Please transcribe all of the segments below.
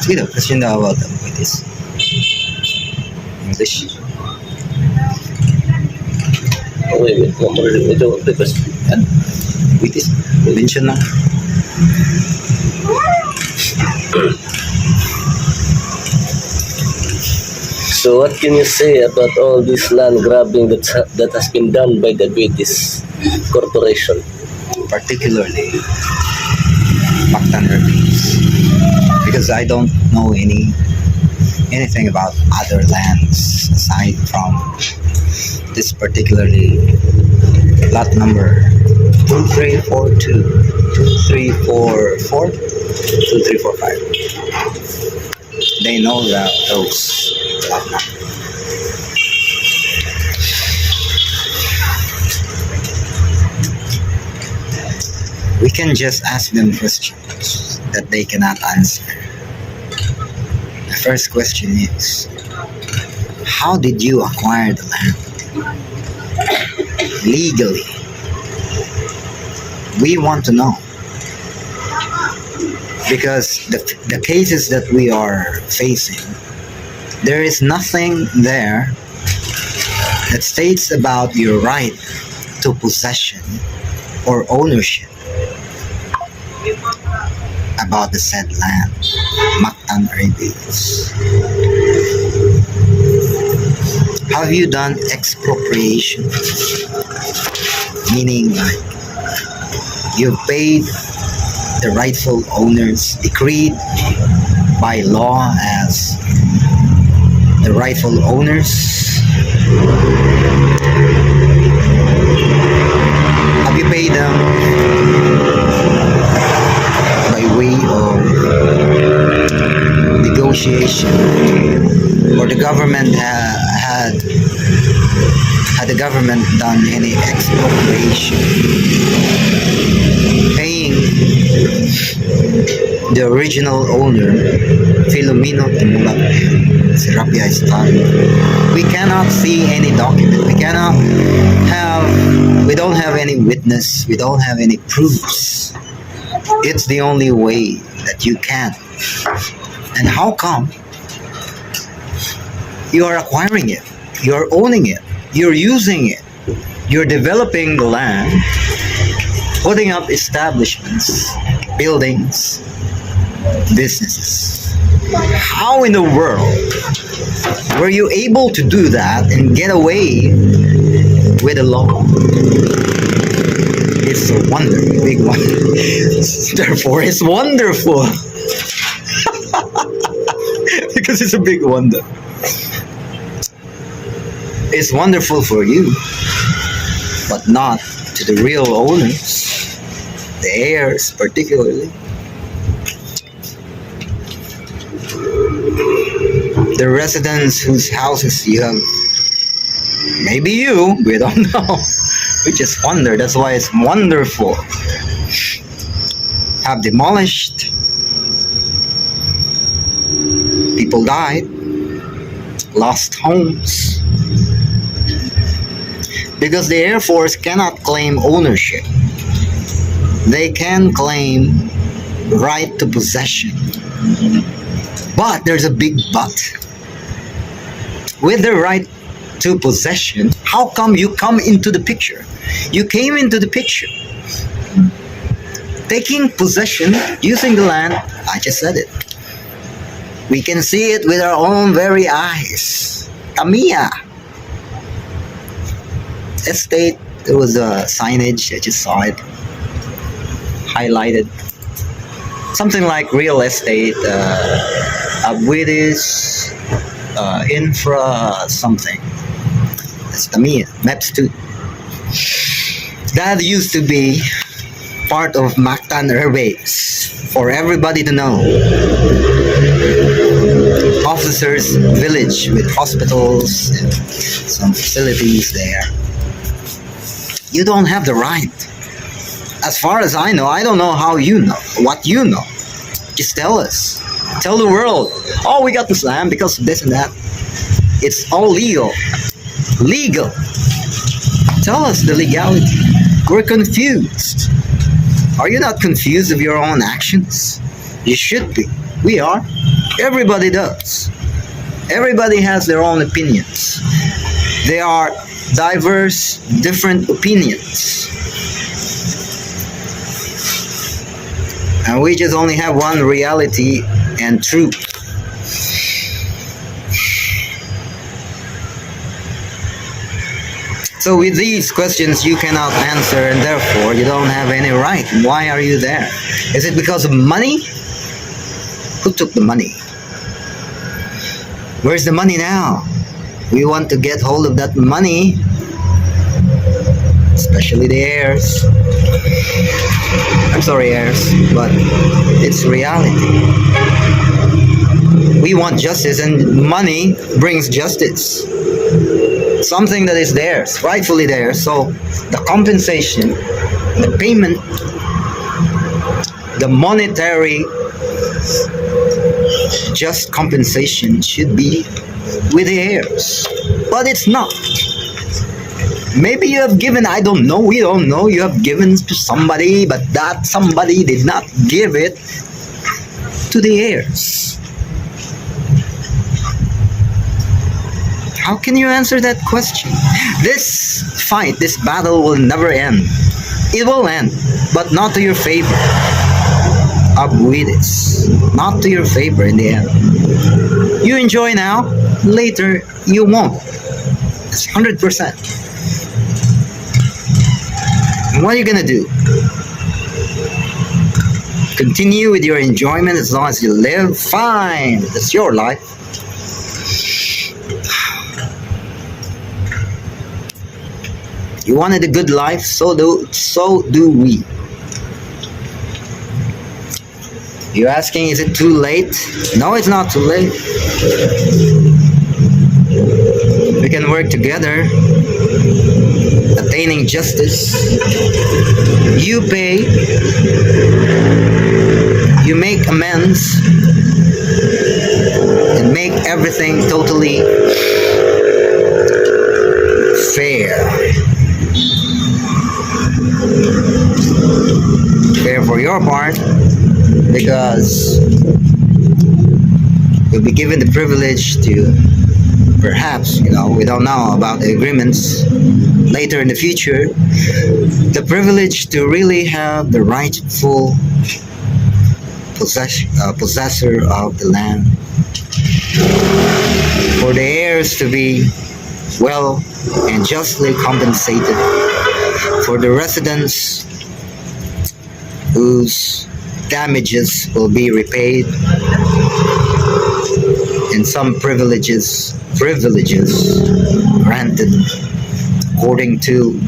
Ito, question daw about Aboitiz. English. Okay, wait. Ito, because Yan. Aboitiz. Mention lang. so what can you say about all this land grabbing that has been done by the Aboitiz Corporation? Particularly Mactan Herbies. Because I don't know anything about other lands aside from this particularly lot number 2342 2344 2345. They know that those lot numbers. We can just ask them questions that they cannot answer. The first question is, how did you acquire the land? Legally. We want to know. Because the cases that we are facing, there is nothing there that states about your right to possession or ownership about the said land, Mactan Herbies. Have you done expropriation? Meaning like you've paid the rightful owners decreed by law as the rightful owners. Have you paid them by way of negotiation, or the government had the government done any expropriation, paying the original owner, Filomeno Timulak, Serapia Estan? We cannot see any document. We don't have any witness. We don't have any proofs. It's the only way that you can. And how come you are acquiring it? You're owning it. You're using it. You're developing the land, putting up establishments, buildings, businesses. How in the world were you able to do that and get away with the law? It's a wonder, a big wonder. Therefore, it's wonderful. Because it's a big wonder. It's wonderful for you, but not to the real owners, the heirs particularly. The residents whose houses you have, maybe you, we don't know. We just wonder. That's why it's wonderful. Have demolished. People died. Lost homes. Because the Air Force cannot claim ownership. They can claim right to possession. But there's a big but. With the right to possession, how come you come into the picture? You came into the picture. Taking possession, using the land, I just said it. We can see it with our own very eyes. Tamiya estate, there was a signage, I just saw it highlighted. Something like real estate, Aboitiz, infra something. That's Tamiya, Maps 2. That used to be part of Mactan Herbies, for everybody to know. Officers' village with hospitals and some facilities there. You don't have the right. As far as I know, I don't know how you know, what you know. Just tell us. Tell the world, oh, we got this land because of this and that. It's all legal. Legal. Tell us the legality. We're confused. Are you not confused of your own actions? You should be. We are. Everybody does. Everybody has their own opinions. They are diverse, different opinions. And we just only have one reality and truth. So with these questions you cannot answer, and therefore you don't have any right. Why are you there? Is it because of money? Who took the money? Where's the money now? We want to get hold of that money, especially the heirs. I'm sorry, heirs, but it's reality. We want justice, and money brings justice. Something that is theirs, rightfully theirs. So the compensation, the payment, the monetary just compensation should be with the heirs. But it's not. Maybe you have given, I don't know, we don't know, you have given to somebody, but that somebody did not give it to the heirs. How can you answer that question? This fight, this battle will never end. It will end, but not to your favor. Aboitiz, not to your favor in the end. You enjoy now, later you won't. It's 100%. And what are you gonna do? Continue with your enjoyment as long as you live? Fine, it's your life. You wanted a good life, so do we. You're asking, is it too late? No, it's not too late. We can work together, attaining justice. You pay, you make amends, and make everything totally fair. Fair for your part, because you'll be given the privilege to, perhaps, we don't know about the agreements later in the future, the privilege to really have the rightful possessor of the land, for the heirs to be well and justly compensated, for the residents whose damages will be repaid, and some privileges granted according to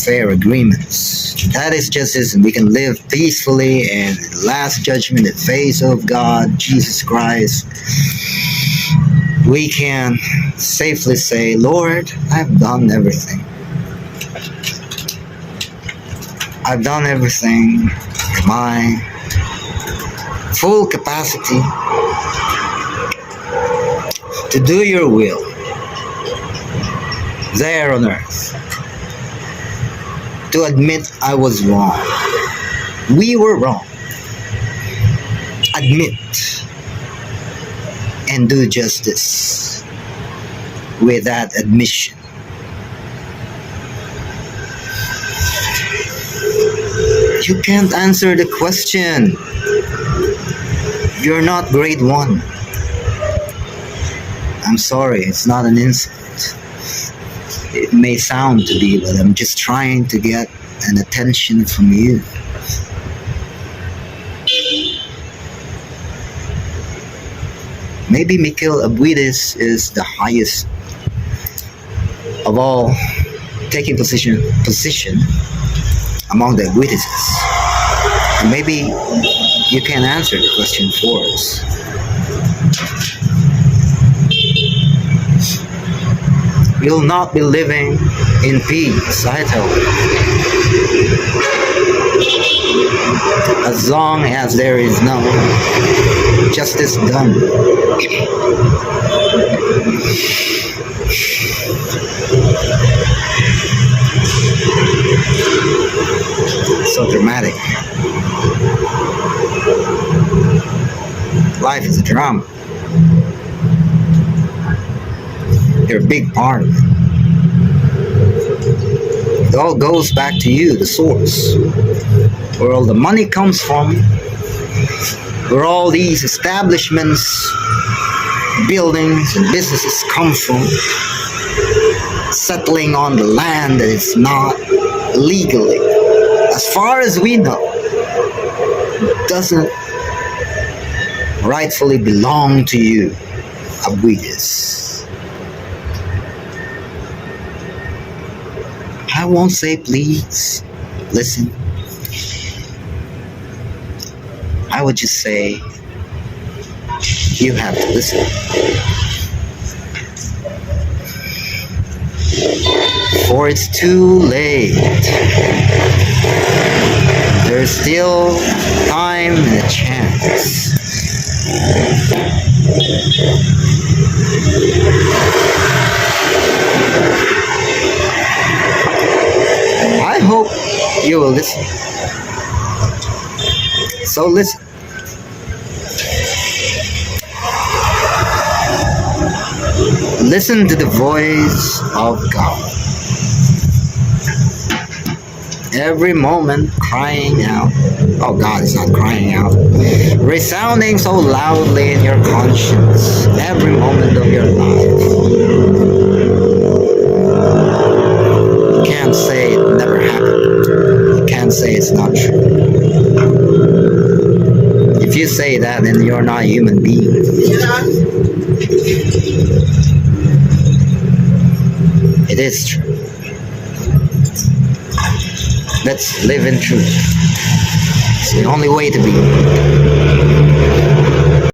fair agreements. That is justice, and we can live peacefully and in the last judgment in the face of God, Jesus Christ. We can safely say, Lord, I've done everything. I've done everything in my full capacity to do your will there on earth, to admit I was wrong. We were wrong. Admit and do justice with that admission. You can't answer the question. You're not grade 1. I'm sorry, it's not an insult. It may sound to be, but I'm just trying to get an attention from you. Maybe Mikhail Aboitiz is the highest of all, taking position among the Aboitizes. And maybe you can answer the question for us. You'll not be living in peace, I tell you, as long as there is no justice done. So dramatic. Life is a drama. You're a big part of it. It all goes back to you, the source, where all the money comes from, where all these establishments, buildings, and businesses come from, settling on the land that is not legally, as far as we know, doesn't rightfully belong to you, Aboitiz. I won't say please, listen. I would just say you have to listen. For it's too late. There's still time and a chance. I hope you will listen. So listen. Listen to the voice of God. Every moment crying out. Oh, God is not crying out. Resounding so loudly in your conscience. Every moment of your life. You can't say it never happened. You can't say it's not true. If you say that, then you're not a human being. It is true. Let's live in truth. It's the only way to be.